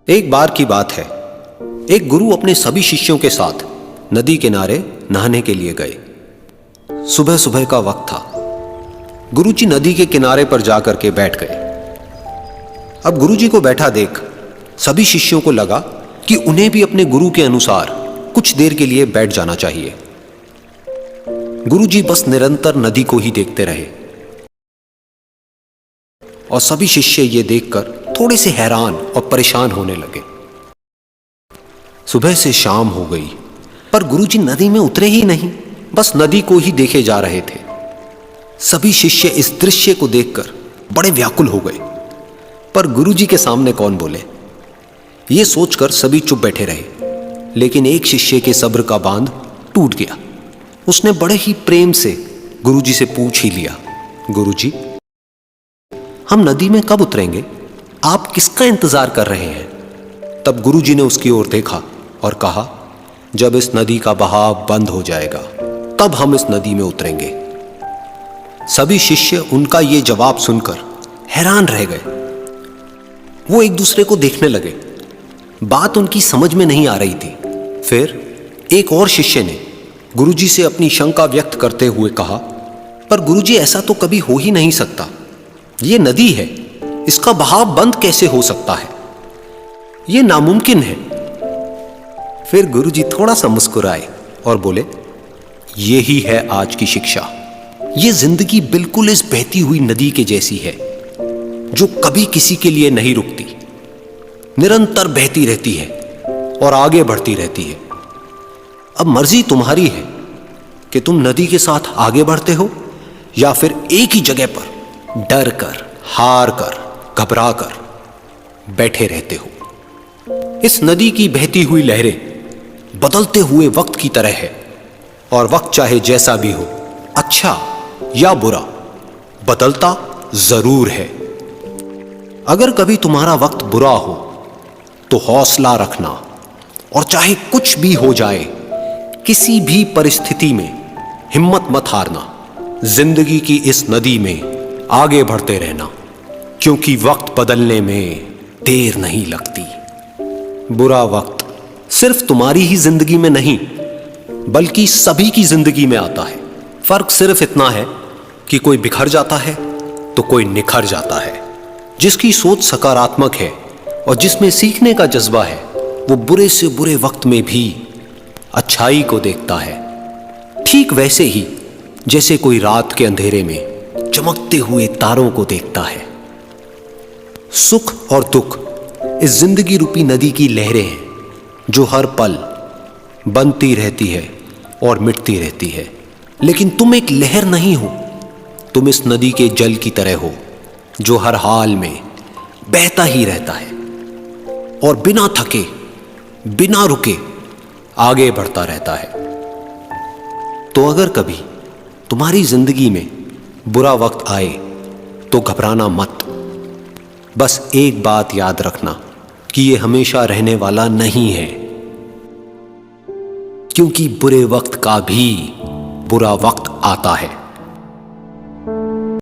एक बार की बात है, एक गुरु अपने सभी शिष्यों के साथ नदी किनारे नहाने के लिए गए। सुबह सुबह का वक्त था। गुरुजी नदी के किनारे पर जाकर के बैठ गए। अब गुरुजी को बैठा देख सभी शिष्यों को लगा कि उन्हें भी अपने गुरु के अनुसार कुछ देर के लिए बैठ जाना चाहिए। गुरुजी बस निरंतर नदी को ही देखते रहे और सभी शिष्य ये देखकर थोड़े से हैरान और परेशान होने लगे। सुबह से शाम हो गई पर गुरुजी नदी में उतरे ही नहीं, बस नदी को ही देखे जा रहे थे। सभी शिष्य इस दृश्य को देखकर बड़े व्याकुल हो गए, पर गुरुजी के सामने कौन बोले, ये सोचकर सभी चुप बैठे रहे। लेकिन एक शिष्य के सब्र का बांध टूट गया। उसने बड़े ही प्रेम से गुरुजी से पूछ ही लिया, गुरुजी, हम नदी में कब उतरेंगे? आप किसका इंतजार कर रहे हैं? तब गुरुजी ने उसकी ओर देखा और कहा, जब इस नदी का बहाव बंद हो जाएगा तब हम इस नदी में उतरेंगे। सभी शिष्य उनका ये जवाब सुनकर हैरान रह गए। वो एक दूसरे को देखने लगे। बात उनकी समझ में नहीं आ रही थी। फिर एक और शिष्य ने गुरुजी से अपनी शंका व्यक्त करते हुए कहा, पर गुरुजी, ऐसा तो कभी हो ही नहीं सकता। ये नदी है, इसका बहाव बंद कैसे हो सकता है? ये नामुमकिन है। फिर गुरुजी थोड़ा सा मुस्कुराए और बोले, यही है आज की शिक्षा। ये जिंदगी बिल्कुल इस बहती हुई नदी के जैसी है, जो कभी किसी के लिए नहीं रुकती, निरंतर बहती रहती है और आगे बढ़ती रहती है। अब मर्जी तुम्हारी है कि तुम नदी के साथ आगे बढ़ते हो या फिर एक ही जगह पर डर कर, हार कर, घबरा कर बैठे रहते हो। इस नदी की बहती हुई लहरें बदलते हुए वक्त की तरह है, और वक्त चाहे जैसा भी हो, अच्छा या बुरा, बदलता जरूर है। अगर कभी तुम्हारा वक्त बुरा हो तो हौसला रखना, और चाहे कुछ भी हो जाए, किसी भी परिस्थिति में हिम्मत मत हारना। जिंदगी की इस नदी में आगे बढ़ते रहना, क्योंकि वक्त बदलने में देर नहीं लगती। बुरा वक्त सिर्फ तुम्हारी ही जिंदगी में नहीं, बल्कि सभी की जिंदगी में आता है। फर्क सिर्फ इतना है कि कोई बिखर जाता है तो कोई निखर जाता है। जिसकी सोच सकारात्मक है और जिसमें सीखने का जज्बा है, वो बुरे से बुरे वक्त में भी अच्छाई को देखता है। ठीक वैसे ही जैसे कोई रात के अंधेरे में चमकते हुए तारों को देखता है। सुख और दुख इस जिंदगी रूपी नदी की लहरें हैं, जो हर पल बनती रहती है और मिटती रहती है। लेकिन तुम एक लहर नहीं हो, तुम इस नदी के जल की तरह हो, जो हर हाल में बहता ही रहता है और बिना थके, बिना रुके आगे बढ़ता रहता है। तो अगर कभी तुम्हारी जिंदगी में बुरा वक्त आए तो घबराना मत। बस एक बात याद रखना कि ये हमेशा रहने वाला नहीं है, क्योंकि बुरे वक्त का भी बुरा वक्त आता है।